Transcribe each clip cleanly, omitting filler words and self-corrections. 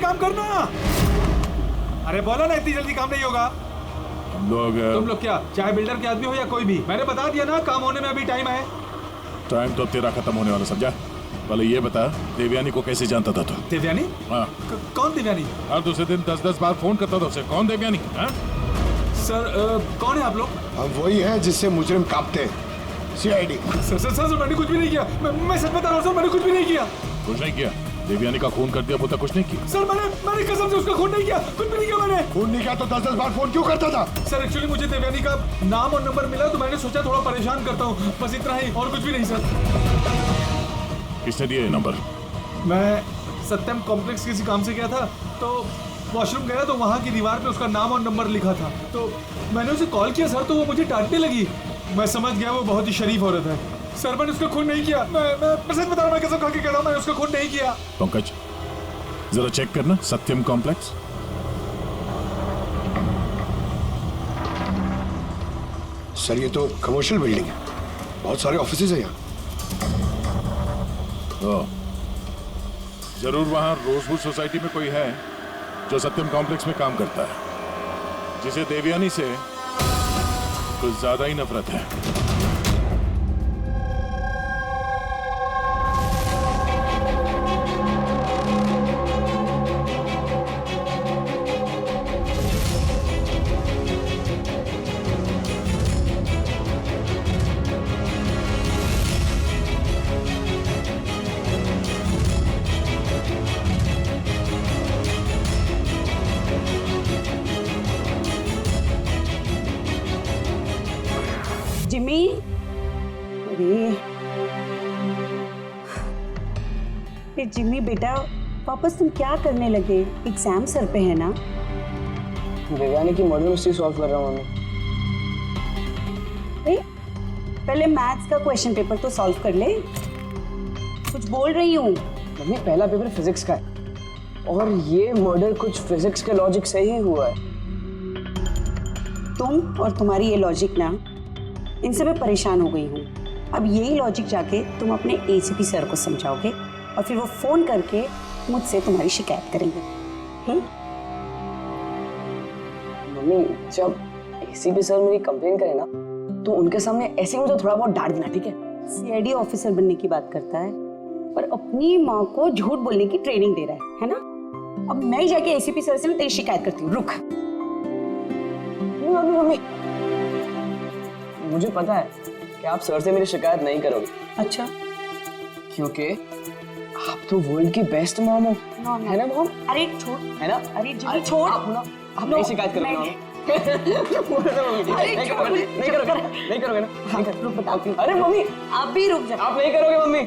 काम करना। अरे बोलो ना, इतनी जल्दी काम नहीं होगा। हम लोग तुम लोग क्या चाहे बिल्डर के आदमी हो या कोई भी, मैंने बता दिया ना, काम होने में अभी टाइम है। टाइम तो तेरा खत्म होने वाला, समझा? पहले ये बता, देवयानी को कैसे जानता था तू? देवयानी? हाँ। कौन देवयानी? हर दूसरे दिन 10-10 बार फोन करता था उसे। कौन देवयानी? हाँ? सर कौन है आप लोग? हम वही है जिससे मुजरिम कांपते हैं, CID। सर मैंने कुछ भी नहीं किया। मैं सच बता रहा हूँ सर, मैंने कुछ भी नहीं किया। कुछ नहीं किया? देवयानी का खून कर दिया, वो तक कुछ नहीं किया? सर मैंने कसम से उसका खून नहीं किया, कुछ भी नहीं किया मैंने। खून नहीं किया तो 10-10 बार फोन क्यों करता था? सर एक्चुअली मुझे देवयानी का नाम और नंबर मिला तो मैंने सोचा थोड़ा परेशान करता हूँ, बस इतना ही, और कुछ भी नहीं सर। किसने दिया ये नंबर? मैं सत्यम कॉम्प्लेक्स किसी काम से गया था, तो वॉशरूम गया तो वहाँ की दीवार पे उसका नाम और नंबर लिखा था, तो मैंने उसे कॉल किया सर, तो वो मुझे डांटने लगी। मैं समझ गया वो बहुत ही शरीफ औरत है। सर मैंने उसका खून नहीं किया, मैं सच बता रहा हूँ, मैं कसम खा के कह रहा हूँ, मैंने उसका खून नहीं किया। पंकज, जरा चेक करना सत्यम कॉम्प्लेक्स। सर ये तो कमर्शियल बिल्डिंग है, बहुत सारे ऑफिसेज हैं यहाँ। जरूर वहां रोजवुड सोसाइटी में कोई है जो सत्यम कॉम्प्लेक्स में काम करता है, जिसे देवयानी से कुछ ज्यादा ही नफरत है। जिमी, अरे जिमी बेटा, वापस तुम क्या करने लगे? एग्जाम सर पे है ना? देवयानी की मर्डर मिस्ट्री सॉल्व कर रहा हूँ मम्मी। पहले मैथ्स का क्वेश्चन पेपर तो सॉल्व कर ले। कुछ बोल रही हूँ मम्मी, पहला पेपर फिजिक्स का है और ये मर्डर कुछ फिजिक्स के लॉजिक से ही हुआ है। तुम और तुम्हारी ये लॉजिक ना, इनसे मैं परेशान हो गई हूँ। अब यही लॉजिक जाके तुम अपने ACP सर को समझाओगे और फिर वो फोन करके मुझसे तुम्हारी शिकायत करेंगे। मम्मी, जब ACP सर मेरी कंप्लेन करे ना, तो उनके सामने ऐसे ही मुझे थोड़ा बहुत डांट देना, ठीक है? CID ऑफिसर बनने की बात करता है पर अपनी माँ को झूठ बोलने की ट्रेनिंग दे रहा है ना? अब मैं ही जाके ACP सर से तेरी शिकायत करती हूँ। रुक। मम्मी, मुझे पता है कि आप सर से मेरी शिकायत नहीं करोगे। अच्छा, क्योंकि आप तो वर्ल्ड की बेस्ट मॉम हो, है ना मॉम? अरे छोड़, है ना? अरे जिमी छोड़। आप नहीं शिकायत करोगे मॉम? नहीं करोगे ना? रुक बताती हूँ। अरे मम्मी, आप भी रुक जा। आप नहीं करोगे मम्मी?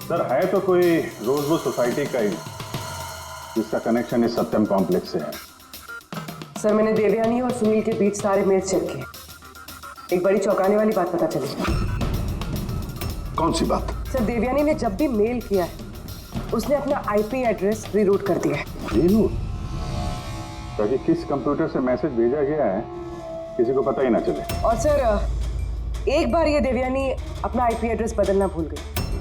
सर है तो कोई रोजवुड सोसाइटी का ही जिसका कनेक्शन इस सत्यम कॉम्प्लेक्स से है। सर मैंने देवयानी और सुनील के बीच सारे मेल्स चेक किए। एक बड़ी चौंकाने वाली बात पता चली। कौन सी बात? सर देवयानी ने जब भी मेल किया है उसने अपना IP एड्रेस रीरूट कर दिया है। रीरूट? ताकि किस कंप्यूटर से मैसेज भेजा गया है किसी को पता ही ना चले। और सर एक बार ये देवयानी अपना IP एड्रेस बदलना भूल गई।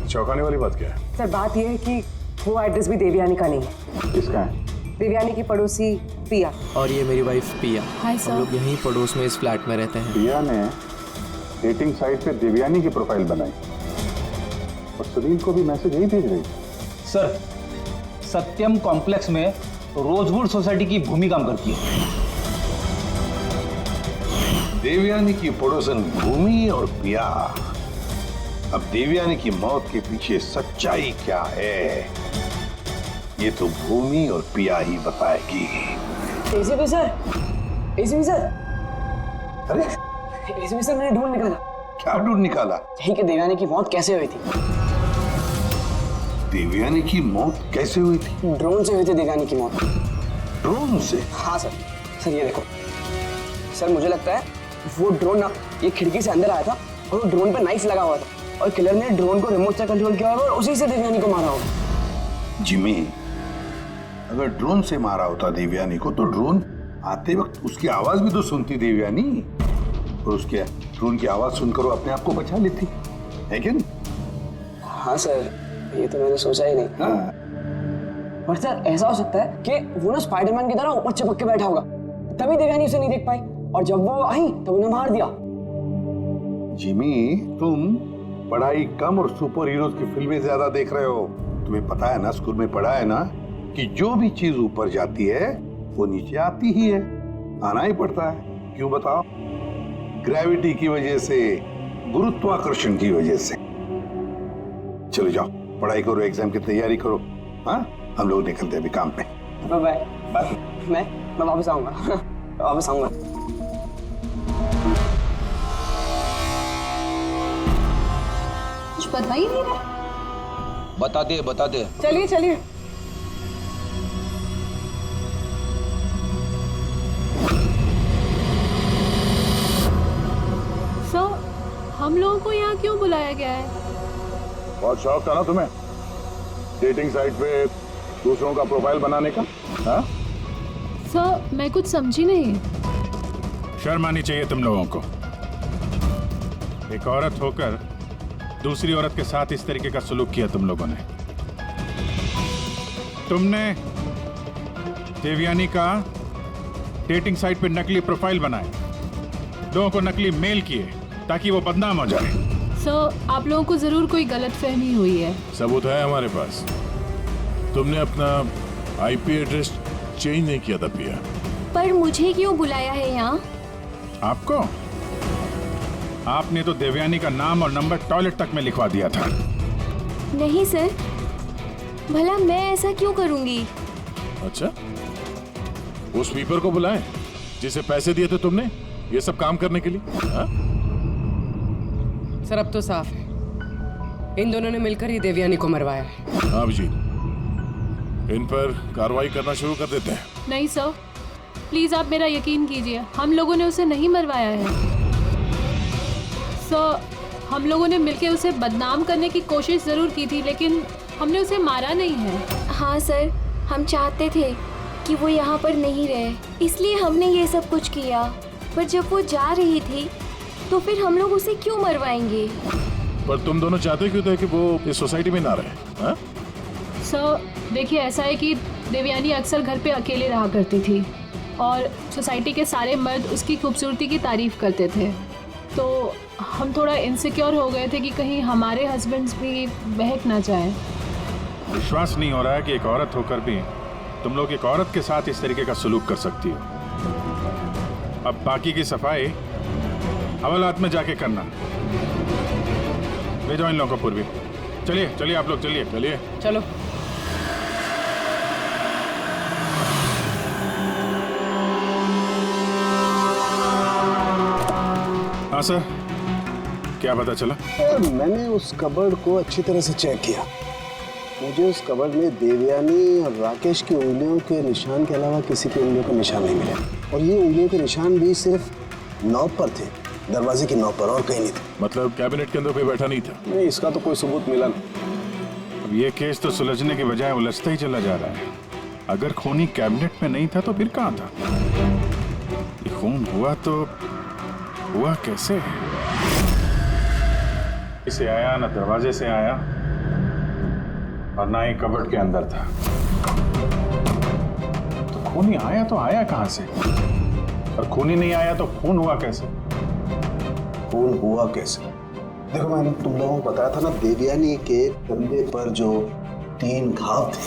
चौंकाने वाली बात क्या है? सर बात यह है कि वो एड्रेस भी देवयानी का नहीं है। किसका है? देवयानी की पड़ोसी पिया। और ये मेरी वाइफ पिया। Hi sir. हम लोग यहीं पड़ोस में इस फ्लैट में रहते हैं। पिया ने डेटिंग साइट पे देवयानी की प्रोफाइल बनाई और सुनील को भी मैसेज यही भेज रही। सर सत्यम कॉम्प्लेक्स में रोजवुड सोसाइटी की भूमि काम करती है। देवयानी की पड़ोसन भूमि और पिया। अब देवयानी की मौत के पीछे सच्चाई क्या है, ये तो भूमि और पिया ही बताएगी। ACP सर, ACP सर, अरे ACP सर, मैंने ढूंढ निकाला। क्या ढूंढ निकाला? यही कि देवयानी की मौत कैसे हुई थी। देवयानी की मौत कैसे हुई थी? ड्रोन से हुई थी देवयानी की मौत। ड्रोन से? हाँ सर। सर ये देखो सर, मुझे लगता है वो ड्रोन ना ये खिड़की से अंदर आया था और वो ड्रोन पे नाइफ लगा हुआ था और किलर ने ड्रोन को रिमोट से कंट्रोल किया होगा और उसी से देवयानी को मारा होगा। जिमी, अगर ड्रोन से मारा होता देवयानी को तो ड्रोन आते वक्त उसकी आवाज भी तो सुनती देवयानी, और उसके ड्रोन की आवाज सुनकर वो अपने आप को बचा लेती है क्या नहीं? हाँ सर, ये तो मैंने सोचा ही नहीं। हाँ। पर सर ऐसा हो सकता है कि वो ना स्पाइडरमैन की तरह ऊपर चिपक के बैठा होगा, तभी देवयानी उसे नहीं देख पाई, और जब वो आई तब उन्हें मार दिया। जिमी, तुम पढ़ाई कम और सुपर हीरोज की फिल्में ज्यादा देख रहे हो। तुम्हें पता है ना, स्कूल में पढ़ा है ना कि जो भी चीज ऊपर जाती है वो नीचे आती ही है, आना ही पड़ता है। क्यों बताओ? ग्रेविटी की वजह से, गुरुत्वाकर्षण की वजह से। चलो जाओ, पढ़ाई करो, एग्जाम की तैयारी करो। हाँ, हम लोग निकलते हैं अभी काम पे। Bye bye. मैं वापस आऊंगा। वापस आऊंगा। कुछ पता ही नहीं रहा। बता दे। चलिए चलिए। सर, हम लोगों को यहाँ क्यों बुलाया गया है? बहुत शौक था ना तुम्हें डेटिंग साइट पे दूसरों का प्रोफाइल बनाने का? हाँ? सर, मैं कुछ समझी नहीं। शर्म आनी चाहिए तुम लोगों को। एक औरत होकर दूसरी औरत के साथ इस तरीके का सलूक किया तुम लोगों ने। तुमने देवयानी का डेटिंग साइट पे नकली प्रोफाइल बनाए, लोगों को नकली मेल किए ताकि वो बदनाम हो जाए। सर, आप लोगों को जरूर कोई गलतफहमी हुई है। सबूत है हमारे पास। तुमने अपना आईपी एड्रेस चेंज नहीं किया था पिया। पर मुझे क्यों बुलाया है यहाँ? आपको? आपने तो देवयानी का नाम और नंबर टॉयलेट तक में लिखवा दिया था। नहीं सर, भला मैं ऐसा क्यों करूंगी? अच्छा, उस स्वीपर को बुलाएं जिसे पैसे दिए थे तुमने ये सब काम करने के लिए? हाँ? सर अब तो साफ है, इन दोनों ने मिलकर ही देवयानी को मरवाया है। हाँ अभिजीत, इन पर कार्रवाई करना शुरू कर देते हैं। नहीं सर, प्लीज आप मेरा यकीन कीजिए, हम लोगों ने उसे नहीं मरवाया है। सर, हम लोगों ने मिलकर उसे बदनाम करने की कोशिश जरूर की थी, लेकिन हमने उसे मारा नहीं है। हाँ सर, हम चाहते थे कि वो यहाँ पर नहीं रहे, इसलिए हमने ये सब कुछ किया। पर जब वो जा रही थी तो फिर हम लोग उसे क्यों मरवाएंगे? पर तुम दोनों चाहते क्यों थे कि वो इस सोसाइटी में ना रहे? हाँ? सर देखिए, ऐसा है कि देवयानी अक्सर घर पे अकेले रहा करती थी और सोसाइटी के सारे मर्द उसकी खूबसूरती की तारीफ करते थे, तो हम थोड़ा इनसिक्योर हो गए थे कि कहीं हमारे हस्बैंड्स भी बहक ना जाए। विश्वास नहीं हो रहा है कि एक औरत होकर भी तुम लोग एक औरत के साथ इस तरीके का सलूक कर सकती हो। अब बाकी की सफाई हवालात में जाके करना। ले जाओ इन लोगों को पूर्वी। चलिए चलिए आप लोग, चलिए चलिए चलो। हाँ सर, क्या पता चला? मैंने उस कबर्ड को अच्छी तरह से चेक किया। मुझे उस कबर्ड में देवयानी और राकेश की उंगलियों के निशान के अलावा किसी की उंगलियों का निशान नहीं मिला, और ये उंगलियों के निशान भी सिर्फ नॉब पर थे, दरवाजे की नॉब पर, और कहीं नहीं थे। मतलब कैबिनेट के अंदर कोई बैठा नहीं था? नहीं, इसका तो कोई सबूत मिला नहीं। अब ये केस तो सुलझने के बजाय उलझता ही चला जा रहा है। अगर खूनी कैबिनेट में नहीं था तो फिर कहाँ था? ये खून हुआ तो हुआ कैसे? इसे आया ना दरवाजे से आया और ना ही कबर्ड के अंदर था, तो खूनी आया तो आया कहां से? और खूनी नहीं आया तो खून हुआ कैसे? खून हुआ कैसे? देखो, मैंने तुम लोगों को बताया था ना, देवयानी के कंधे पर जो 3 घाव थे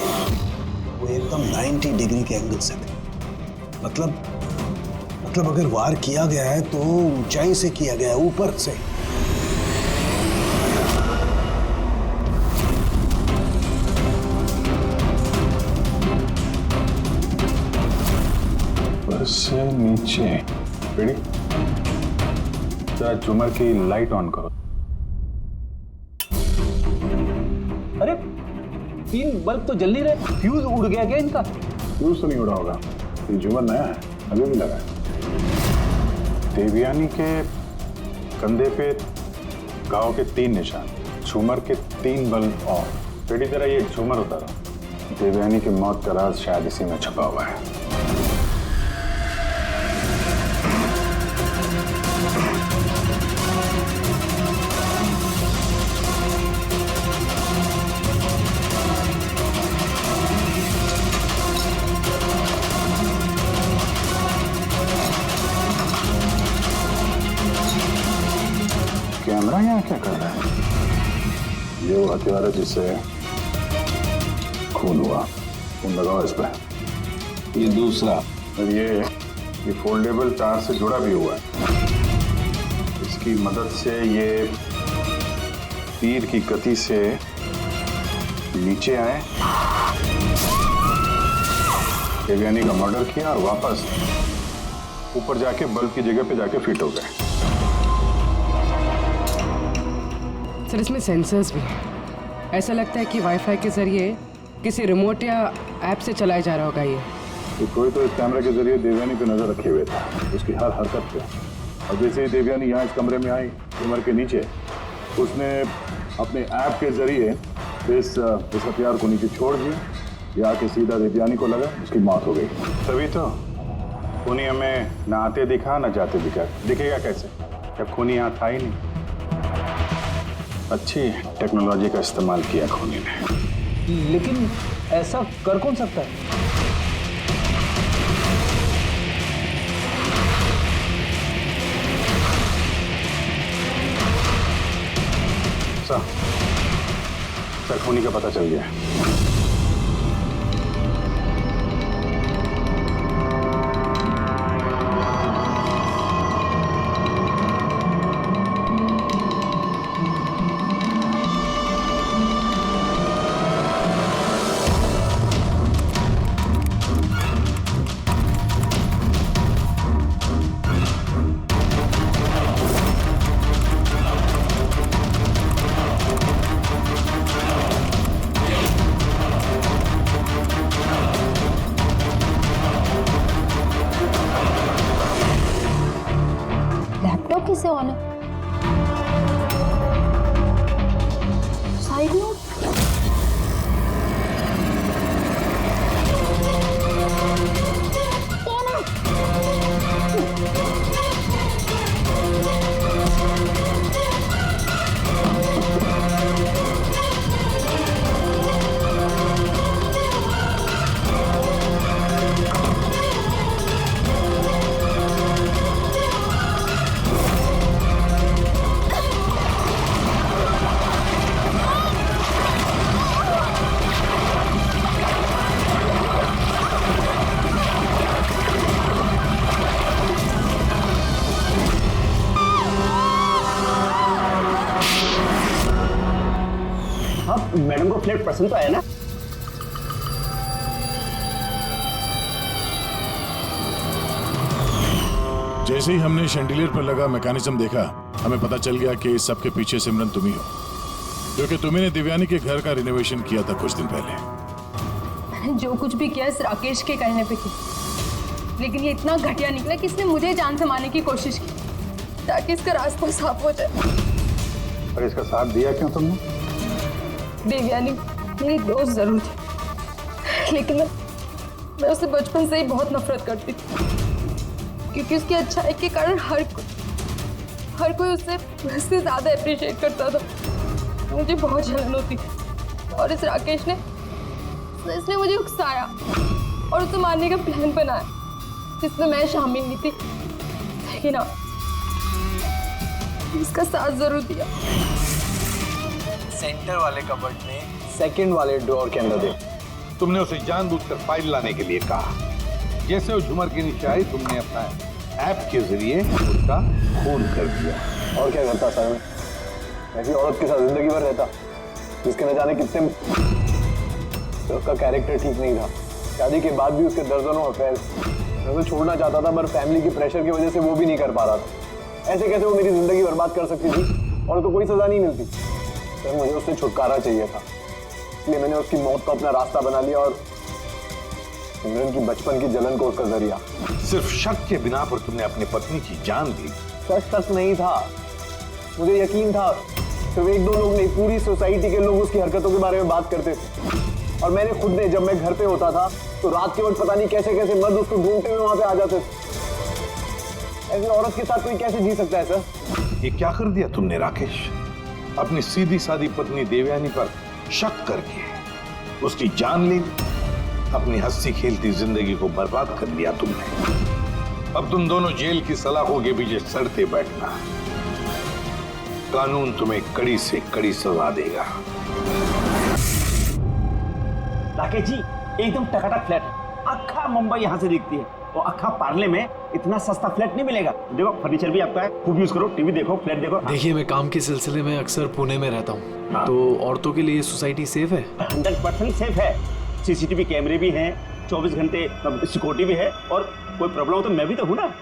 वो एकदम 90 डिग्री के एंगल से थे। मतलब अगर वार किया गया है तो ऊंचाई से किया गया है, ऊपर से। ऊपर से नीचे। रेडी? जरा झूमर की लाइट ऑन करो। अरे 3 बल्ब तो जल नहीं रहे, फ्यूज उड़ गया क्या इनका? फ्यूज तो नहीं उड़ा होगा, ये झूमर नया है, अभी भी लगा है। देवयानी के कंधे पे घाव के 3 निशान, झूमर के 3 बल्ब और। बेटी जरा ये झूमर उतारो। देवयानी की मौत का राज शायद इसी में छुपा हुआ है। कैमरा यहाँ क्या कर रहा है? ये वो हथियार है जिससे खून हुआ। खून लगाओ इस पे। ये दूसरा, और ये फोल्डेबल तार से जुड़ा भी हुआ है। इसकी मदद से ये तीर की गति से नीचे आए, देवयानी का मर्डर किया और वापस ऊपर जाके बल्ब की जगह पे जाके फिट हो गए। सर इसमें सेंसर्स भी हैं। ऐसा लगता है कि वाईफाई के जरिए किसी रिमोट या ऐप से चलाया जा रहा होगा ये। तो कोई तो इस कैमरे के जरिए देवयानी पे नजर रखे हुए था, उसकी हर हरकत पे। और जैसे ही देवयानी यहाँ इस कमरे में आई कमर के नीचे, उसने अपने ऐप के जरिए इस हथियार को नीचे छोड़ दिया। ये आके सीधा देवयानी को लगा, उसकी मौत हो गई। तभी तो खूनी हमें ना आते दिखा ना जाते दिखेगा कैसे, जब खूनी यहाँ था ही नहीं। अच्छी टेक्नोलॉजी का इस्तेमाल किया खूनी ने। लेकिन ऐसा कर कौन सकता है? सर खूनी का पता चल गया। कैसे ऑन है? साइड नोट मैडम को फ्लैट पसंद तो आया ना? जैसे ही हमने शैंडिलियर पर लगा मैकेनिज्म देखा, हमें पता चल गया कि इस सब के पीछे सिमरन तुम ही हो, क्योंकि तुम्ही ने दिव्यानी के घर का रिनोवेशन किया था कुछ दिन पहले। मैंने जो कुछ भी किया इस राकेश के कहने पे किया, लेकिन ये इतना घटिया निकला कि इसने मुझे जान से मारने की कोशिश की ताकि इसका रास्ता साफ हो जाए। और इसका साथ दिया क्यों तुमने? देवयानी मेरी दोस्त जरूर थी, लेकिन मैं उससे बचपन से ही बहुत नफरत करती थी, क्योंकि उसकी अच्छाई के कारण हर कोई उससे ज्यादा अप्रिशिएट करता था। मुझे बहुत जलन होती थी और इस राकेश ने इसने मुझे उकसाया और उसे मारने का प्लान बनाया, जिसमें मैं शामिल नहीं थी, लेकिन हाँ, इसका साथ जरूर दिया। सेंटर वाले कबर्ड में सेकंड वाले ड्रॉअर के अंदर दे। तुमने उसे जानबूझकर फाइल लाने के लिए कहा। जैसे वो झूमर के नीचे आई, तुमने अपना ऐप के जरिए उसका खून कर दिया। और क्या करता सर मैं? ऐसी औरत के साथ जिंदगी भर रहता जिसके न जाने कितने, उसका कैरेक्टर ठीक नहीं था। शादी के बाद भी उसके दर्जनों अफेयर। मैं उसे छोड़ना चाहता था, पर फैमिली की प्रेशर की वजह से वो भी नहीं कर पा रहा था। ऐसे कैसे वो मेरी जिंदगी बर्बाद कर सकती थी और तो कोई सजा नहीं मिलती। सर मुझे उससे छुटकारा चाहिए था, इसलिए मैंने उसकी मौत को अपना रास्ता बना लिया और सिमरन की बचपन की जलन को उसका जरिया। सिर्फ शक के बिना पर तुमने अपनी पत्नी की जान ली। शक नहीं था, मुझे यकीन था। सिर्फ एक दो लोग नहीं, पूरी सोसाइटी के लोग उसकी हरकतों के बारे में बात करते थे। और मैंने खुद ने, जब मैं घर पे होता था तो रात के वक्त पता नहीं कैसे कैसे मर्द उसको ढूंढते हुए वहां पे आ जाते थे। ऐसी औरत के साथ कोई कैसे जी सकता है सर? ये क्या कर दिया तुमने राकेश? अपनी सीधी सादी पत्नी देवयानी पर शक करके उसकी जान ली, अपनी हंसी खेलती जिंदगी को बर्बाद कर दिया तुमने। अब तुम दोनों जेल की सलाखों के पीछे सड़ते बैठना। कानून तुम्हें कड़ी से कड़ी सजा देगा। राकेश जी एकदम टकाटक फ्लैट है, अक्खा मुंबई यहाँ से दिखती है और अक्खा पार्ले में इतना सस्ता फ्लैट नहीं मिलेगा। देखो फर्नीचर भी आपका है, खूब यूज करो, टीवी देखो, फ्लैट देखो। देखिए मैं काम के सिलसिले में अक्सर पुणे में रहता हूँ, तो औरतों के लिए सोसाइटी सेफ है? 100% सेफ है। सीसीटीवी कैमरे भी हैं, 24 घंटे सिक्योरिटी भी है, और कोई प्रॉब्लम हो तो मैं भी तो हूँ ना।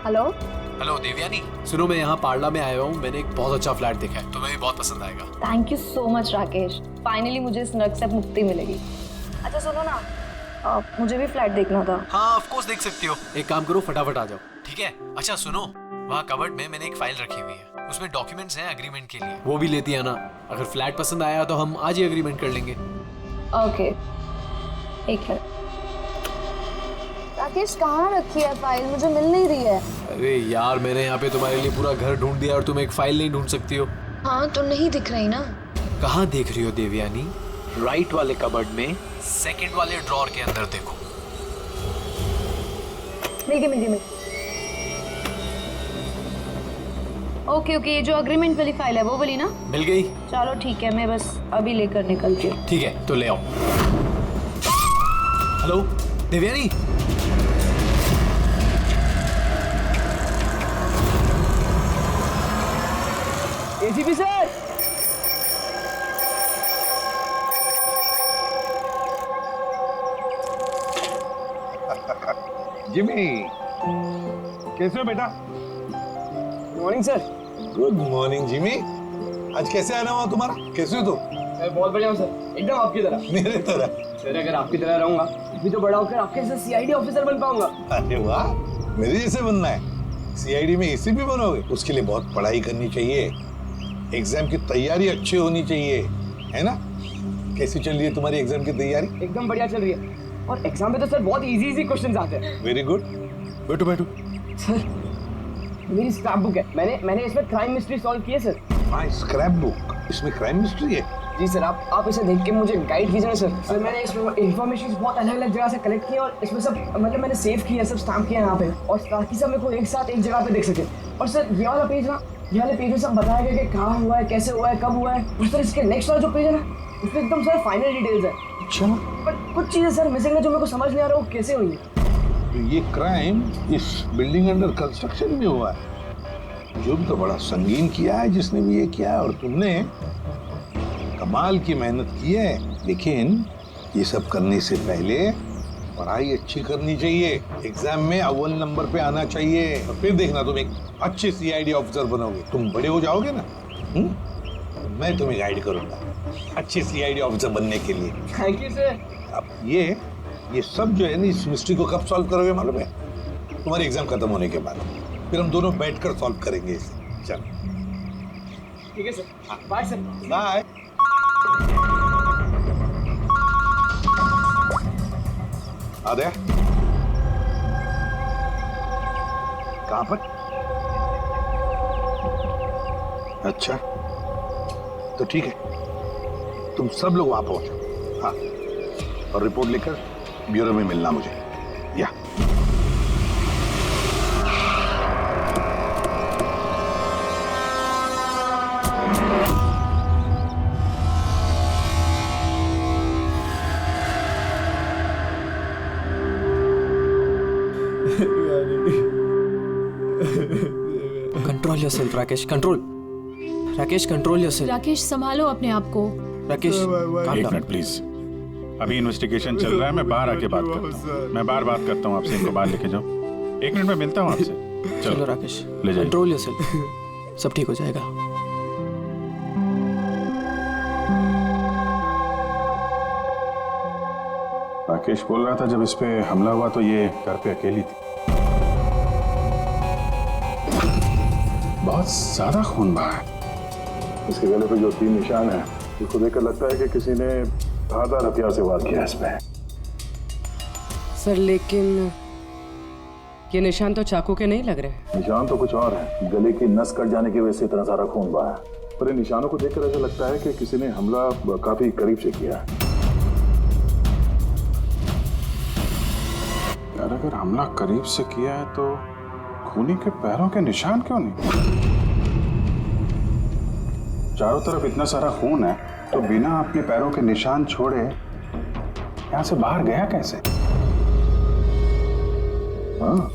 हेलो हेलो देवयानी, सुनो मैं यहाँ पार्ला में आया हूँ, मैंने एक बहुत अच्छा फ्लैट देखा है, तुम्हें भी बहुत पसंद आएगा। Thank you so much Rakesh, finally मुझे इस नर्क से मुक्ति मिलेगी। अच्छा सुनो ना, मुझे भी फ्लैट देखना था। हाँ ऑफ कोर्स देख सकती हो, एक काम करो फटाफट आ जाओ, ठीक है? अच्छा सुनो, वहाँ कबर्ड में मैंने एक फाइल रखी हुई है, उसमें डॉक्यूमेंट्स हैं एग्रीमेंट के लिए, वो भी लेती है ना। अगर फ्लैट पसंद आया तो हम आज ही एग्रीमेंट कर लेंगे। ओके एक है। राकेश कहाँ रखी है फाइल, मुझे मिल नहीं रही है। अरे यार मैंने यहाँ पे तुम्हारे लिए पूरा घर ढूंढ दिया और तुम एक फाइल नहीं ढूंढ सकती हो? हाँ तो नहीं दिख रही ना। कहाँ देख रही हो देवयानी? राइट वाले कबर्ड में सेकंड वाले ड्रॉर के अंदर देखो। मिल गई। ओके ओके, ये जो अग्रीमेंट वाली फाइल है वो वाली ना? मिल गई? चलो ठीक है, मैं बस अभी लेकर निकलती हूँ। ठीक है तो ले आओ। Hello Devyani, ACP sir. Jimmy, कैसे हो बेटा? Morning sir. Good morning Jimmy. आज कैसे आना हुआ तुम्हारा? कैसे हो तुम? मैं बहुत बढ़िया हूँ सर, एकदम आपकी तरह। मेरे तरह? सर अगर आपकी तरह रहूंगा भी तो बड़ा होकर आपके जैसे सीआईडी ऑफिसर बन पाऊंगा। अरे वाह, मेरे जैसे बनना है? सीआईडी में एसीपी बनोगे? उसके लिए बहुत पढ़ाई करनी चाहिए, एग्जाम की तैयारी अच्छी होनी चाहिए, है ना? कैसी चल रही है तुम्हारी एग्जाम की तैयारी? एकदम बढ़िया चल रही है, और एग्जाम में तो सर बहुत इजी क्वेश्चंस आते हैं। वेरी गुड, बैठो बैठो। सर मेरी स्क्रैप बुक है, मैंने इसमें क्राइम मिस्ट्री सॉल्व की है सर। हाँ स्क्रैप बुक, इसमें क्राइम मिस्ट्री है? जी सर, आप इसे देख के मुझे गाइड कीजिए ना सर। मैंने इसमें इन्फॉर्मेशन बहुत अलग अलग जगह से कलेक्ट की है और इसमें सब मतलब मैंने सेव किया है, सब स्टैम्प किया है यहाँ पे, और ताकि सब मेरे को एक साथ एक जगह पे देख सके। और सर ये वाला पेज ना, ये वाले पेज में सब बताया गया कि कहाँ हुआ है, कैसे हुआ है, कब हुआ है। और सर इसके नेक्स्ट वाला जो पेज है ना, उसमें एकदम सर फाइनल डिटेल्स है। अच्छा, पर कुछ चीजें सर मिसिंग है जो मेरे को समझ नहीं आ रहा वो कैसे हुई है। ये क्राइम इस बिल्डिंग अंडर कंस्ट्रक्शन में हुआ है। जो भी तो बड़ा संगीन किया है जिसने भी ये किया है, और तुमने कमाल की मेहनत की है। लेकिन ये सब करने से पहले पढ़ाई अच्छी करनी चाहिए, एग्जाम में अव्वल नंबर पे आना चाहिए, और फिर देखना तुम एक अच्छे सीआईडी ऑफिसर बनोगे। तुम बड़े हो जाओगे ना, मैं तुम्हें गाइड करूंगा अच्छे सीआईडी ऑफिसर बनने के लिए। Thank you sir. अब ये सब जो है ना, इस मिस्ट्री को कब सॉल्व करोगे मालूम है? तुम्हारे एग्जाम खत्म होने के बाद, फिर हम दोनों बैठकर सॉल्व करेंगे इसे। चलो ठीक है सर, बाय सर। बाय। आदे कहाँ पर? अच्छा तो ठीक है, तुम सब लोग वहां पहुंचो। हाँ, और रिपोर्ट लेकर ब्यूरो में मिलना मुझे। या control yourself Rakesh, control. Rakesh control yourself. Rakesh संभालो अपने आप को। राकेश एक मिनट प्लीज, अभी इन्वेस्टिगेशन चल रहा है, मैं बाहर आके बात करता हूँ। मैं बाहर बात करता हूँ आपसे, इनको बाहर लेके जाओ। एक मिनट में मिलता हूँ आपसे। चलो राकेश, ले जाइए। कंट्रोल योरसेल्फ, सब ठीक हो जाएगा। राकेश बोल रहा था जब इस पे हमला हुआ तो ये घर पे अकेली थी। बहुत ज्यादा खून बहा है। इसके गले पे जो 3 निशान हैं, इसको देखकर लगता है कि किसी ने धारदार हथियार से वार किया इसमें। सर लेकिन ये निशान तो चाकू के नहीं लग रहे। निशान तो कुछ और है। गले की नस कट जाने की वजह से इतना सारा खून बहा है, पर इन निशानों को देखकर ऐसा लगता है कि किसी ने हमला काफी करीब से किया है। यार अगर हमला करीब से किया है तो खूनी के पैरों के निशान क्यों नहीं? चारों तरफ इतना सारा खून है तो बिना अपने पैरों के निशान छोड़े यहां से बाहर गया कैसे? हाँ,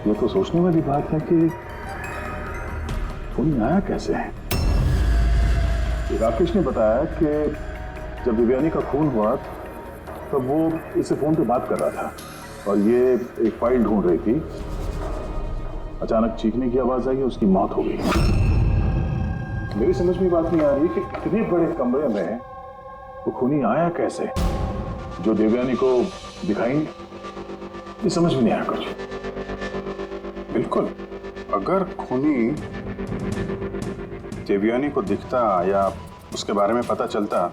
ये तो सोचने वाली बात है कि खूनी आया कैसे है। राकेश ने बताया कि जब दिव्यानी का खून हुआ तब वो इससे फोन पे बात कर रहा था और ये एक फाइल ढूंढ रही थी। अचानक चीखने की आवाज आई, उसकी मौत हो गई। मेरी समझ में बात नहीं आ रही कि इतने बड़े कमरे में वो खूनी आया कैसे जो देवयानी को दिखाई नहीं। ये समझ में नहीं आया कुछ। बिल्कुल, अगर खूनी देवयानी को दिखता या उसके बारे में पता चलता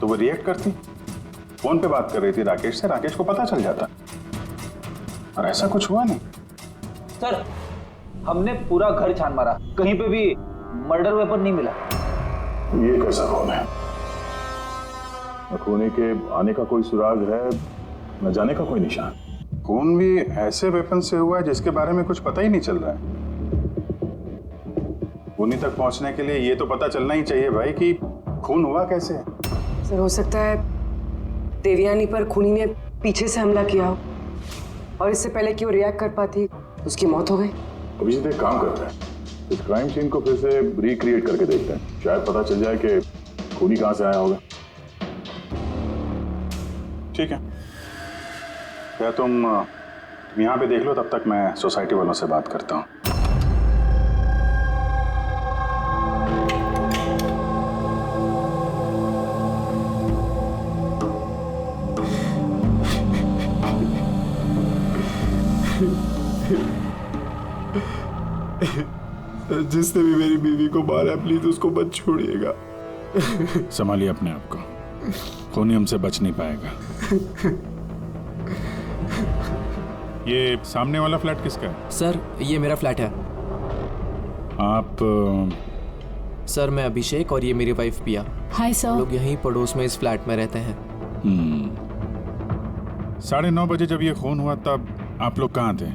तो वो रिएक्ट करती। फोन पे बात कर रही थी राकेश से, राकेश को पता चल जाता, और ऐसा कुछ हुआ नहीं। सर, हमने पूरा घर छान मारा, कहीं पे भी मर्डर वेपन नहीं मिला। ये कैसा खून है? न खूनी के आने का कोई सुराग है, न जाने का कोई निशान। खून भी ऐसे वेपन से हुआ है जिसके बारे में कुछ पता ही नहीं चल रहा है। खूनी तक पहुंचने के लिए ये तो पता चलना ही चाहिए भाई कि खून हुआ कैसे है। सर हो सकता है देवयानी पर खूनी ने पीछे से हमला किया हो और इससे पहले कि वो रिएक्ट कर पाती उसकी मौत हो गई। अभिजीत एक काम करते हैं, इस क्राइम सीन को फिर से रिक्रिएट करके देखते हैं, शायद पता चल जाए कि खूनी कहां से आया होगा। ठीक है, क्या तुम यहाँ पे देख लो, तब तक मैं सोसाइटी वालों से बात करता हूँ। जिसने भी मेरी बीवी को मारा प्लीज उसको मत छोड़िएगा। संभालिए अपने आप को, खूनी हमसे बच नहीं पाएगा। ये सामने वाला फ्लैट किसका है? सर ये मेरा फ्लैट है। आप सर मैं अभिषेक और ये मेरी वाइफ पिया। Hi sir. लोग यहीं पड़ोस में इस फ्लैट में रहते हैं। 9:30 बजे जब ये खून हुआ तब आप लोग कहाँ थे?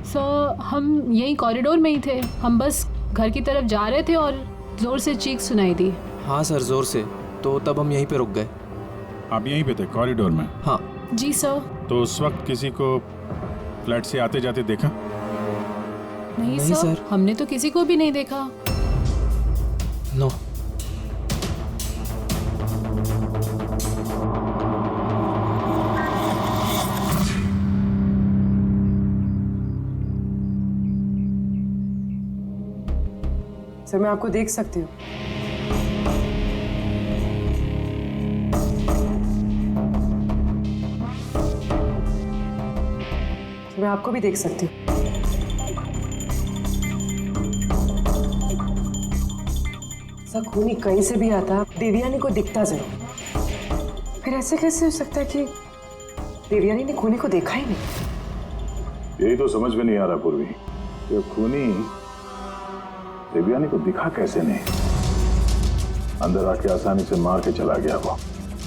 सर हम यहीं कॉरिडोर में ही थे, हम बस घर की तरफ जा रहे थे और जोर से चीख सुनाई दी। हाँ सर जोर से, तो तब हम यहीं पे रुक गए। आप यहीं पे थे कॉरिडोर में? हाँ जी सर। तो उस वक्त किसी को फ्लैट से आते जाते देखा? नहीं सर, हमने तो किसी को भी नहीं देखा। नो। सर मैं आपको देख सकती हूँ। मैं आपको भी देख सकती हूँ। सर खूनी कहीं से भी आता देवयानी को दिखता जरूर। फिर ऐसे कैसे हो सकता है कि देवयानी ने खूनी को देखा ही नहीं? यही तो समझ में नहीं आ रहा पूर्वी, ये खूनी देवयानी को दिखा कैसे नहीं? अंदर आके आसानी से मार के चला गया वो,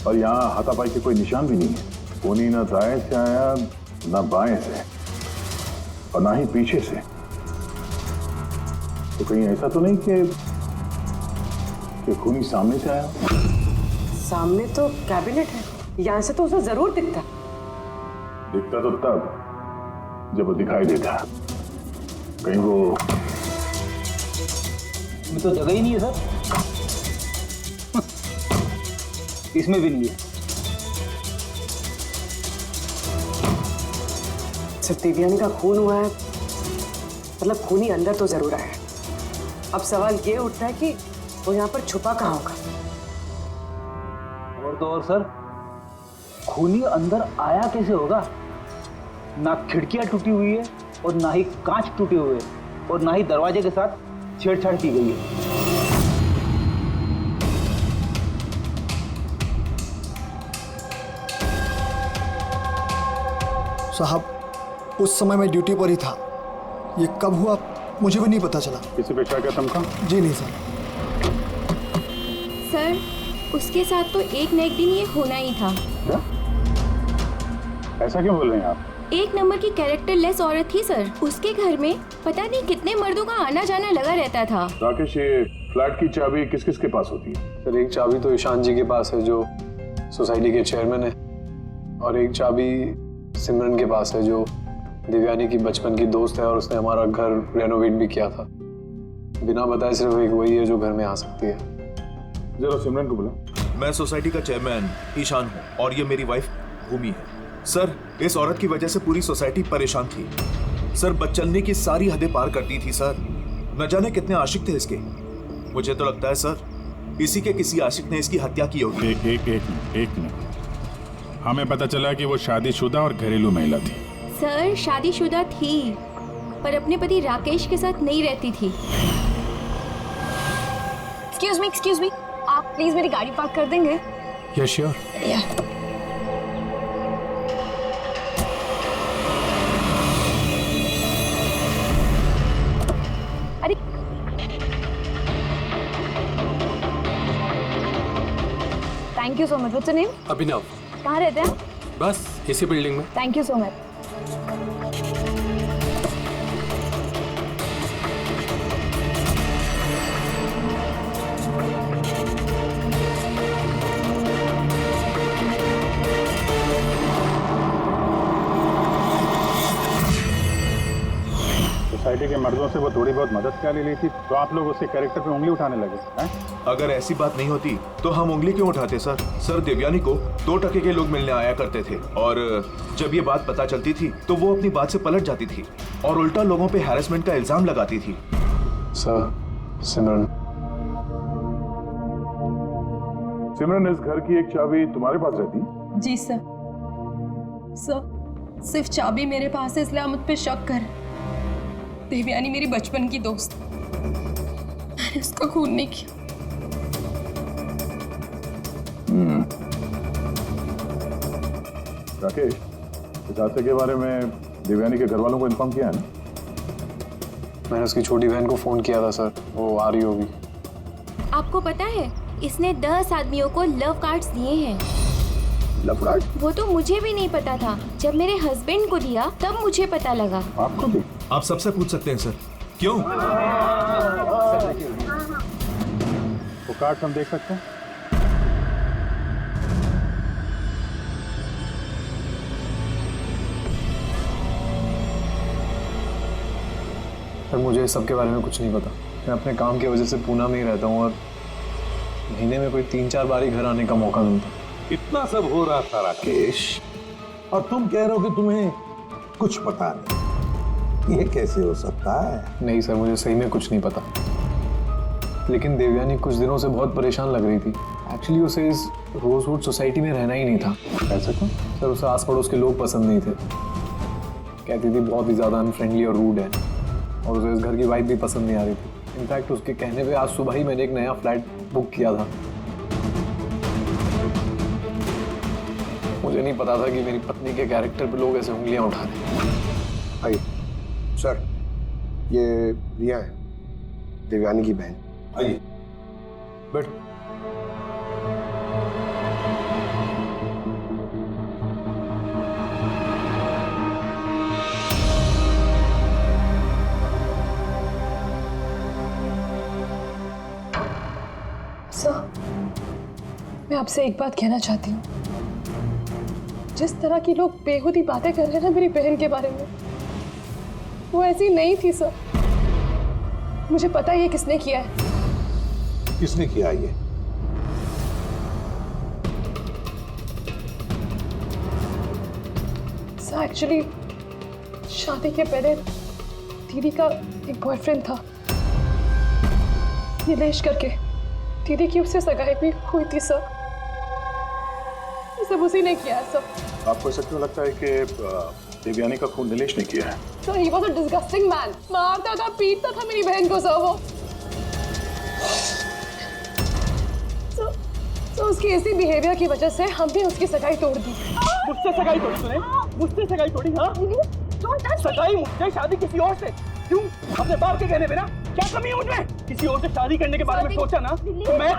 और यहाँ हाथापाई के कोई निशान भी नहीं है। खूनी ना दाएं से आया ना बाएं से और ना ही पीछे से। तो कहीं ऐसा तो नहीं कि खूनी सामने से आया? सामने तो कैबिनेट है, यहाँ से तो उसे जरूर दिखता तो तब जब वो दिखाई देता। कहीं वो तो जगह ही नहीं है सर। इसमें भी नहीं है। सर देवयानी का खून हुआ है, मतलब खूनी अंदर तो जरूर आया है। अब सवाल ये उठता है कि वो यहाँ पर छुपा कहाँ होगा। और तो और सर, खूनी अंदर आया कैसे होगा? ना खिड़कियां टूटी हुई है और ना ही कांच टूटे हुए और ना ही दरवाजे के साथ छेड़छाड़ की गई है। साहब उस समय मैं ड्यूटी पर ही था। ये कब हुआ मुझे भी नहीं पता चला। किसी पे शक है तुमको? जी नहीं सर। सर उसके साथ तो एक न एक दिन ये होना ही था। क्या? ऐसा क्यों बोल रहे हैं आप? एक नंबर की कैरेक्टरलेस औरत थी सर। उसके घर में पता नहीं कितने मर्दों का आना जाना लगा रहता था। राकेश, ये फ्लैट की चाबी किस किस के पास होती है? सर एक चाबी तो ईशान जी के पास है जो सोसाइटी के चेयरमैन है, और एक चाबी सिमरन के पास है जो देवयानी की बचपन की दोस्त है और उसने हमारा घर रेनोवेट भी किया था। बिना बताए सिर्फ एक वही है जो घर में आ सकती है। जरा सिमरन को बुला। मैं सोसाइटी का चेयरमैन ईशान हूँ और ये मेरी वाइफ भूमि है। सर इस औरत की वजह से पूरी सोसाइटी परेशान थी। सर बदचलने की सारी हदें पार करती थी सर। न जाने कितने आशिक थे इसके। मुझे तो लगता है सर इसी के किसी आशिक ने इसकी हत्या की होगी। एक मिनट। हमें पता चला कि वो शादीशुदा और घरेलू महिला थी। सर शादीशुदा थी पर अपने पति राकेश के साथ नहीं रहती थी। एक्सक्यूज मी, आप प्लीज मेरी गाड़ी पार्क कर देंगे? Yes sure. अरे thank you so much. What's your name? Abhinav. कहाँ रहते हैं? बस इसी बिल्डिंग में। Thank you so much. Society के मर्दों से वो थोड़ी बहुत मदद क्या ले ली थी, तो आप लोग उसके कैरेक्टर पे उंगली उठाने लगे हैं? अगर ऐसी बात नहीं होती तो हम उंगली क्यों उठाते सर? सर देवयानी को 2 टके के लोग मिलने आया करते थे और जब ये बात पता चलती थी तो वो अपनी बात से पलट जाती थी और उल्टा लोगों पे हैरेसमेंट का इल्जाम लगाती थी। सर सिमरन सिमरन, इस घर की एक चाबी तुम्हारे पास रहती? जी सर। सिर्फ चाबी मेरे पास है इसलिए आप मुझ पे शक कर। देवयानी मेरी बचपन की दोस्त, मैंने उसका खून नहीं किया। राकेश, इस हादसे के बारे में देवयानी के घर वालों को इन्फॉर्म किया है ना? मैंने उसकी छोटी बहन को फोन किया था सर, वो आ रही होगी। आपको पता है इसने 10 आदमियों को लव कार्ड्स दिए हैं। Love card? वो तो मुझे भी नहीं पता था। जब मेरे हस्बैंड को दिया तब मुझे पता लगा। आपको भी? आप सबसे पूछ सकते हैं सर। क्यों? वो कार्ड हम देख सकते हैं? सर मुझे इस सब के बारे में कुछ नहीं पता। मैं अपने काम की वजह से पूना में ही रहता हूँ और महीने में कोई 3-4 बार ही घर आने का मौका मिलता। इतना सब हो रहा था राकेश, और तुम कह रहे हो कि तुम्हें कुछ पता नहीं। ये कैसे हो सकता है? नहीं सर, मुझे सही में कुछ नहीं पता। लेकिन देवयानी कुछ दिनों से बहुत परेशान लग रही थी। एक्चुअली उसे इस रोजवुड सोसाइटी में रहना ही नहीं था। ऐसा क्यों? सर उसे आस पड़ोस के लोग पसंद नहीं थे। कहती थी बहुत ही ज़्यादा अनफ्रेंडली और रूड है, और उसे इस घर की वाइब भी पसंद नहीं आ रही थी। इनफैक्ट उसके कहने पे आज सुबह ही मैंने एक नया फ्लैट बुक किया था। मुझे नहीं पता था कि मेरी पत्नी के कैरेक्टर पे लोग ऐसे उंगलियां उठा रहे हैं। आइए सर, ये रिया है, देवयानी की बहन। आइए बैठ। सर मैं आपसे एक बात कहना चाहती हूँ। जिस तरह की लोग बेहुदी बातें कर रहे हैं ना मेरी बहन के बारे में, वो ऐसी नहीं थी सर। मुझे पता है ये किसने किया है। किसने किया ये? सर एक्चुअली शादी के पहले दीदी का एक बॉयफ्रेंड था, नीलेश करके। दीदी की उससे सगाई भी हुई थी सर। ये सब उसी ने किया है सर। आपको ऐसा क्यों लगता है कि देवयानी का खून नीलेश ने किया है? Sir he was a disgusting man. मारता था, पीटता था मेरी बहन को सर वो। सर उसकी ऐसी बिहेवियर की वजह से हमने उसकी सगाई तोड़ दी। मुझसे सगाई तोड़ी तूने? मुझसे सगाई तोड़ी? हाँ, सगाई मुझसे, शादी किसी और से। क्यों? अपने बाप के कहने पे ना? क्या कमी है मुझमें? किसी और से शादी करने के बारे में सोचा ना तो मैं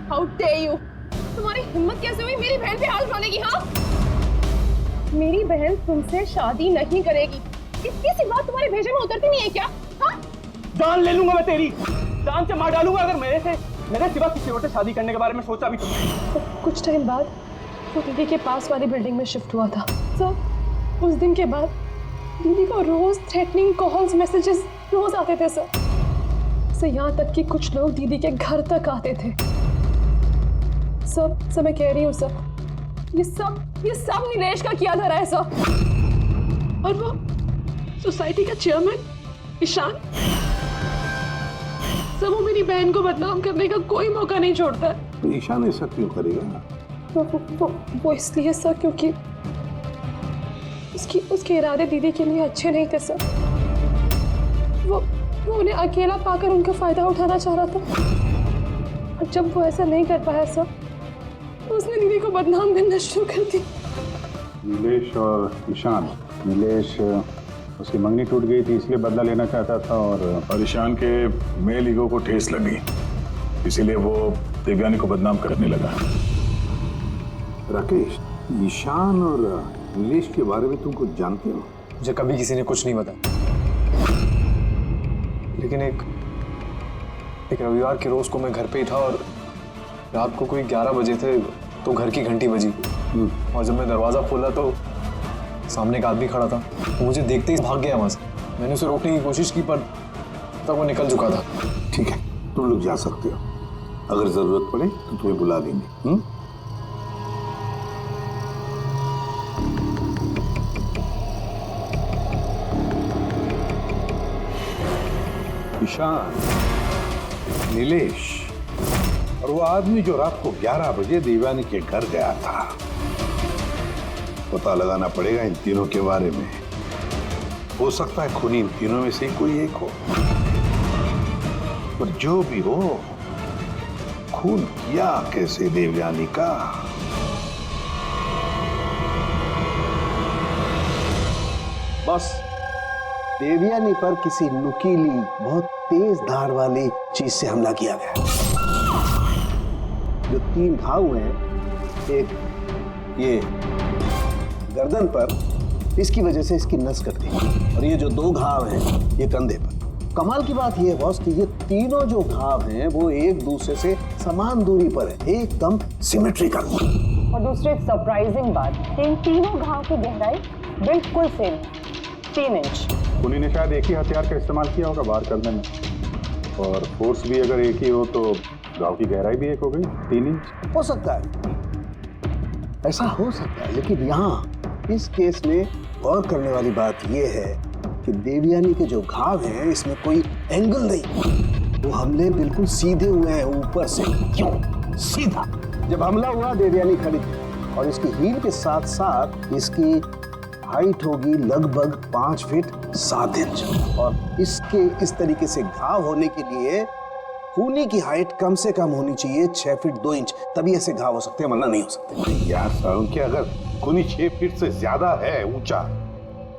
हाउ डेयर यू! तुम्हारी हिम्मत कैसे हुई मेरी बहन पे हाथ उठाने की? हाँ, मेरी बहन तुमसे शादी नहीं करेगी। इतनी सी बात तुम्हारे भेजे में उतरती नहीं है क्या? हाँ? जान ले लूंगा मैं तेरी, जान से मार डालूंगा अगर मेरे सिवा किसी और से शादी करने के बारे में सोचा भी तो। कुछ टाइम बाद वो दीदी के पास वाली बिल्डिंग में शिफ्ट हुआ था सर। उस दिन के बाद दीदी को रोज थ्रेटनिंग कॉल्स, मैसेजेस रोज आते थे सर। यहाँ तक कि कुछ लोग दीदी के घर तक आते थे। सब मैं कह रही हूँ सर, ये सब नीलेश का किया धरा है सर। और वो सोसाइटी का चेयरमैन ईशान सर, वो मेरी बहन को बदनाम करने का कोई मौका नहीं छोड़ता है। तो ईशान ऐसा क्यों करेगा? वो इसलिए सर क्योंकि उसके इरादे दीदी के लिए अच्छे नहीं थे सर। वो उन्हें अकेला पाकर उनका फायदा उठाना चाह रहा था। और जब वो ऐसा नहीं कर पाया सर, तो उसने दीदी को बदनाम करना शुरू कर दी। नीलेश और ईशान, नीलेश उसकी मंगनी टूट गई थी इसलिए बदला लेना चाहता था और ईशान के मेल ईगो को ठेस लगी, इसीलिए वो देवयानी को बदनाम करने लगा। राकेश, ईशान और नीलेश के बारे में तुम कुछ जानते हो? मुझे कभी किसी ने कुछ नहीं बताया, लेकिन एक रविवार के रोज को मैं घर पे ही था और रात को कोई 11 बजे थे तो घर की घंटी बजी और जब मैं दरवाजा खोला तो सामने एक आदमी खड़ा था। वो मुझे देखते ही भाग गया वहां से। मैंने उसे रोकने की कोशिश की पर तब वो निकल चुका था। ठीक है, तुम लोग जा सकते हो, अगर जरूरत पड़े तो तुम्हें बुला देंगे। ईशान, नीलेश और वो आदमी जो रात को 11 बजे देवयानी के घर गया था, पता लगाना पड़ेगा इन तीनों के बारे में। हो सकता है खूनी इन तीनों में से कोई एक हो, पर जो भी हो, खून किया कैसे देवयानी का? बस देवयानी पर किसी नुकीली, बहुत तेज धार वाली चीज से हमला किया गया। जो 3 घाव हुए हैं, एक ये गर्दन पर, इसकी वजह से इसकी नस कट गई, और ये जो 2 घाव हैं ये कंधे पर। कमाल की बात ये है बॉस कि ये तीनों जो घाव हैं वो एक दूसरे से समान दूरी पर है, एकदम सिमेट्रिकल। और दूसरी एक सरप्राइजिंग बात, इन तीनों घाव की गहराई बिल्कुल सेम, 3 इंच। खूनी ने शायद एक ही हथियार का इस्तेमाल किया होगा वार करने में, और फोर्स भी अगर एक ही हो तो घाव की गहराई भी एक हो गई, 3 इंच। हो सकता है, ऐसा हो सकता है, लेकिन यहाँ इस केस में गौर करने वाली बात यह है कि देवयानी के जो घाव हैं इसमें कोई एंगल नहीं, वो हमले बिल्कुल सीधे हुए हैं ऊपर से। क्यों सीधा? जब हमला हुआ देवयानी खड़ी थी और इसकी हील के साथ साथ इसकी हाइट होगी लगभग 5 फीट 7 इंच, और इसके इस तरीके से घाव होने के लिए खूनी की हाइट कम से कम होनी चाहिए 6 फीट 2 इंच, तभी ऐसे घाव हो सकते हैं, वरना नहीं हो सकते। यार सारुण, कि अगर खूनी 6 फीट से ज्यादा है ऊंचा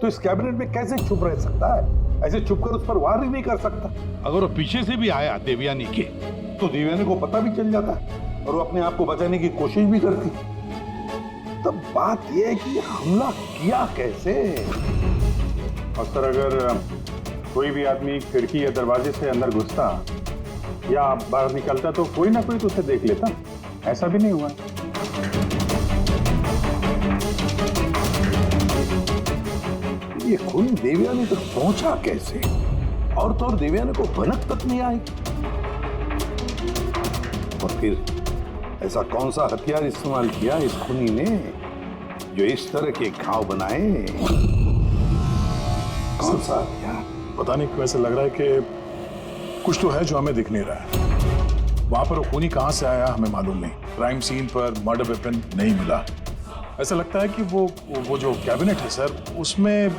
तो इस कैबिनेट में कैसे छुप रह सकता है? ऐसे छुपकर उस पर वार ही नहीं कर सकता। अगर वो पीछे से भी आया देवयानी के तो देवयानी को पता भी चल जाता और वो अपने आप को बचाने की कोशिश भी करती। तब बात यह है कि हमला किया कैसे? और सर, अगर कोई भी आदमी खिड़की या दरवाजे से अंदर घुसता या बाहर निकलता तो कोई ना कोई तो उसे देख लेता, ऐसा भी नहीं हुआ। ये खूनी देवयानी तक पहुंचा कैसे? और तो और देवयानी को भनक तक नहीं आई। और फिर ऐसा कौन सा हथियार इस्तेमाल किया इस खूनी ने जो इस तरह के घाव बनाए? कौन सा हथियार? पता नहीं क्यों ऐसा लग रहा है कि कुछ तो है जो हमें दिख नहीं रहा है। वहां पर वो खूनी कहां से आया हमें मालूम नहीं। क्राइम सीन पर मर्डर वेपन नहीं मिला। ऐसा लगता है कि वो जो कैबिनेट है सर, उसमें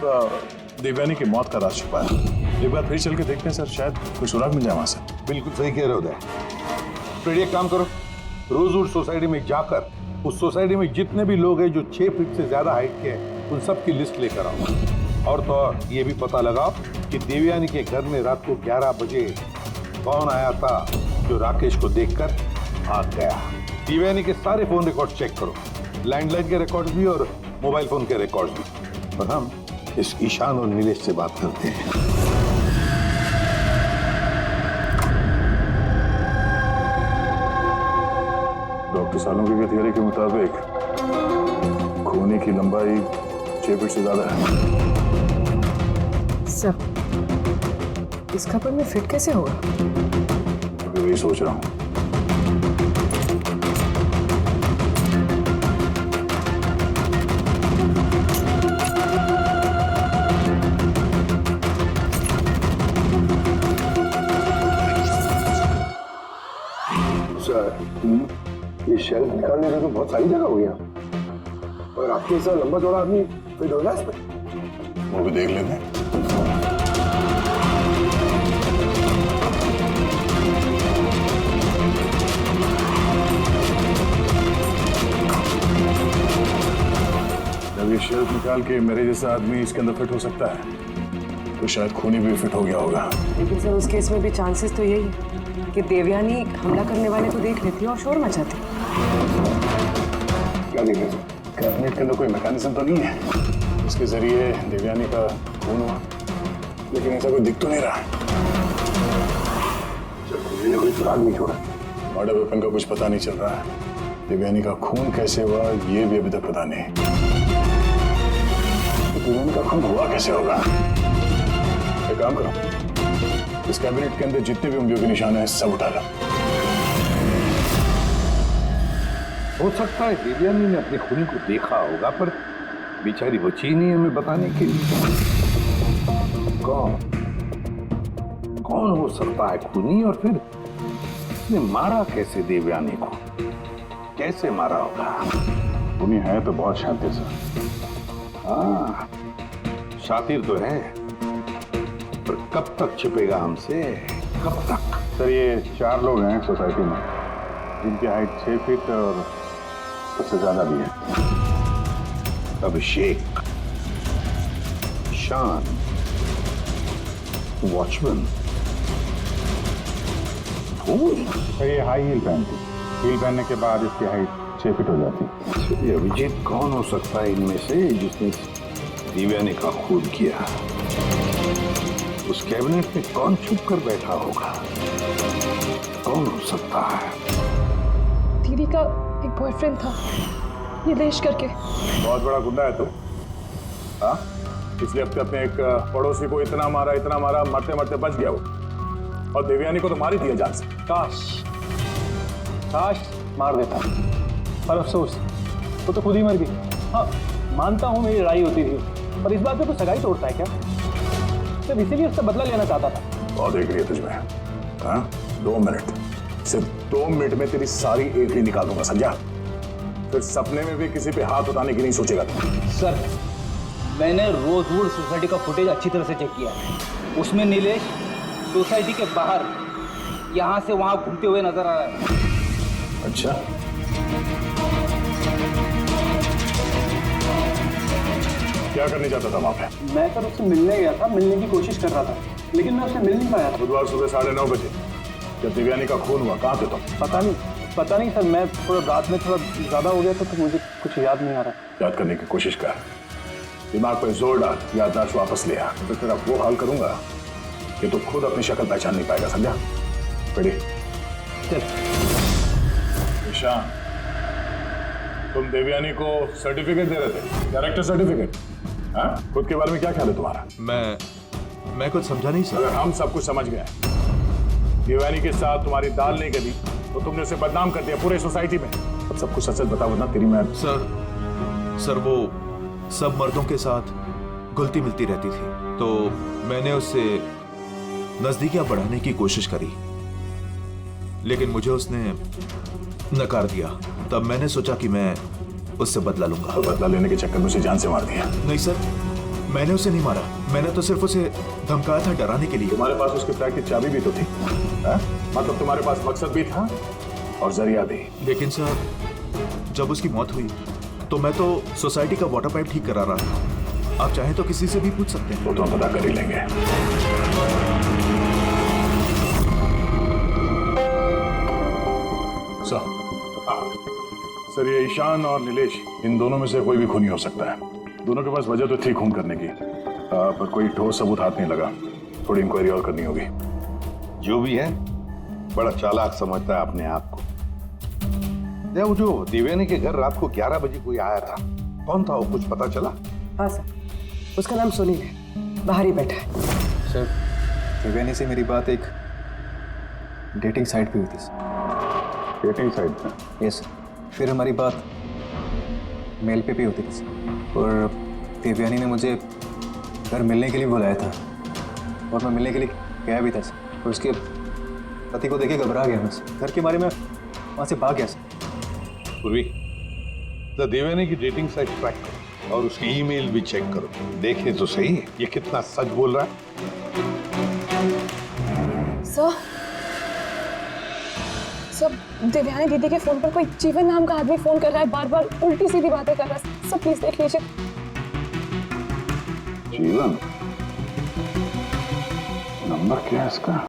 देवयानी की मौत का राज छुपा है। एक बार फिर चल के देखते हैं सर, शायद कोई सुराग मिल जाए वहां से। बिल्कुल सही कह रहे हो। फ्रेडी, एक काम करो, रोजवुड सोसाइटी में जाकर उस सोसाइटी में जितने भी लोग हैं जो 6 फीट से ज्यादा हाइट के हैं उन सब की लिस्ट लेकर आओ। और तो और ये भी पता लगाओ कि देवयानी के घर में रात को 11 बजे कौन आया था जो राकेश को देखकर भाग गया। देवयानी के सारे फोन रिकॉर्ड चेक करो, लैंडलाइन के रिकॉर्ड भी और मोबाइल फोन के रिकॉर्ड भी। और हम इस ईशान और नीलेश से बात करते हैं। डॉक्टर सालुंके की थियरी के मुताबिक खूनी की लंबाई 6 फीट से ज्यादा है। सर, इस खबर में फिट कैसे होगा? अभी वही सोच रहा हूँ। ये शेल्फ निकालने में तो बहुत सारी जगह हो गया और आपके ऐसा लंबा चौड़ा आदमी फिट होगा इसमें। वो भी देख लेते हैं। जब ये शेल्फ निकाल के मेरे जैसा आदमी इसके अंदर फिट हो सकता है तो शायद खूनी भी फिट हो गया होगा। लेकिन सर, उस केस में भी चांसेस तो यही है कि देवयानी हमला करने वाले को देख लेती और शोर मचाती। क्या देख लेते? कैबिनेट के अंदर कोई मैकेनिज्म तो नहीं है इसके जरिए देवयानी का खून हुआ, लेकिन ऐसा कोई दिख तो नहीं रहा। कोई सुराग नहीं छोड़ा। मर्डर वेपन का कुछ पता नहीं चल रहा है। देवयानी का खून कैसे हुआ ये भी अभी तक पता नहीं। तो देवयानी का खून हुआ कैसे होगा? एक काम करो, इस कैबिनेट के अंदर जितने भी उंगलियों के निशान हैं सब उठा लो। हो सकता है देवयानी ने अपने खूनी को देखा होगा पर बेचारी बची नहीं हमें बताने के लिए। कौन हो सकता है खूनी और फिर उसने मारा कैसे देवयानी को? कैसे मारा होगा? खूनी है तो बहुत शातिर सर। हाँ, शातिर तो है पर कब तक छिपेगा हमसे? कब तक? सर ये 4 लोग हैं सोसाइटी में जिनकी हाइट 6 फीट और उससे ज्यादा भी है। अभिषेक, ईशान, वॉचमैन, सर ये हाई हील पहनती, हील पहनने के बाद इसकी हाइट 6 फीट हो जाती। ये अभिजीत कौन हो सकता है इनमें से जिसने देवयानी का खून किया? उस कैबिनेट में कौन छुप कर बैठा होगा? कौन हो सकता है? दीदी का एक बॉयफ्रेंड था, नीलेश करके। बहुत बड़ा गुंडा है तो। हाँ, पिछले हफ्ते अपने एक पड़ोसी को इतना मारा मरते मरते बच गया वो, और देवयानी को तो मार ही दिया जान से। काश मार देता, पर अफसोस वो तो खुद ही मर गई। हाँ, मानता हूँ मेरी लड़ाई होती थी, पर इस बात पे तो सगाई तोड़ता है क्या? सिर्फ इसीलिए उससे बदला लेना चाहता था। बहुत देख रही है तुझमें। हाँ, 2 मिनट, सिर्फ 2 मिनट में तेरी सारी एंट्री निकाल दूंगा, समझा? फिर सपने में भी किसी पे हाथ उठाने की नहीं सोचेगा तू। सर, मैंने रोजवुड सोसाइटी का फुटेज अच्छी तरह से चेक किया है। उसमें नीलेश सोसाइटी के बाहर यहाँ से वहाँ घूमते हुए नजर आ रहा है। अच्छा, क्या करने चाहता था वहाँ पे? मैं सर उससे मिलने गया था, मिलने की कोशिश कर रहा था, लेकिन मैं उससे मिल नहीं पाया था। बुधवार सुबह 9:30 बजे जब देवयानी का खून हुआ, कहाँ थे तुम? पता नहीं सर, मैं थोड़ा रात में थोड़ा ज्यादा हो गया था तो मुझे कुछ याद नहीं आ रहा। याद करने की कोशिश कर, दिमाग पर जोर डाल, याददाश्त वापस ले आ। तो तेरा वो हाल करूंगा कि तू खुद अपनी शक्ल पहचान नहीं पाएगा, समझा? पढ़ी ईशान, तुम देवयानी को सर्टिफिकेट दे रहे थे, कैरेक्टर सर्टिफिकेट। हाँ, खुद के बारे में क्या ख्याल है तुम्हारा? मैं कुछ समझा नहीं सर। अगर हम सब कुछ समझ गए, देवयानी के साथ तुम्हारी दाल नहीं गली तो तुमने उसे बदनाम कर दिया पूरे सोसाइटी में। अब सब कुछ सच बताओ ना तेरी मैं। सर वो सब मर्दों के साथ घुलती मिलती रहती थी, तो मैंने उससे नजदीकियां बढ़ाने की कोशिश करी, लेकिन मुझे उसने नकार दिया। तब मैंने सोचा कि मैं उससे बदला लूंगा। तो बदला लेने के चक्कर में उसे जान से मार दिया? नहीं सर, मैंने उसे नहीं मारा, मैंने तो सिर्फ उसे धमकाया था डराने के लिए। तुम्हारे पास उसके फ्लैट की चाबी भी तो थी, मतलब तुम्हारे पास मकसद भी था और जरिया भी। लेकिन सर, जब उसकी मौत हुई तो मैं तो सोसाइटी का वाटर पाइप ठीक करा रहा था। आप चाहें तो किसी से भी पूछ सकते हैं। वो तो हम पता कर ही लेंगे। सर, ये ईशान और नीलेश, इन दोनों में से कोई भी खूनी हो सकता है। दोनों के पास वजह तो थी खून करने की, पर कोई ठोस सबूत हाथ नहीं लगा। थोड़ी इंक्वायरी और करनी होगी। जो भी है, बड़ा चालाक समझता है अपने आप को। वो जो देवयानी के घर रात को 11 बजे कोई आया था, कौन था वो, कुछ पता चला? हाँ सर, उसका नाम सुनील है, बाहर ही बैठा है। सर, देवयानी से मेरी बात एक डेटिंग साइट पे हुई थी सर। डेटिंग साइट पे? Yes sir. फिर हमारी बात मेल पे भी होती थी सर। और देवयानी ने मुझे घर मिलने के लिए बुलाया था और मैं मिलने के लिए गया भी था सर। और उसके पति को देखे घबरा गया मैं सर। घर के बारे में वहाँ से भाग गया सर। पूर्वी, तो देवयानी की डेटिंग साइट ट्रैक करो और उसकी ईमेल भी चेक करो। देखें तो सही ये कितना सच बोल रहा है। सर, देवयानी दीदी के फोन पर कोई जीवन नाम का आदमी फोन कर रहा है, बार बार उल्टी सीधी बातें कर रहा है। सब प्लीज देख लीजिए। जीवन? नंबर क्या है इसका?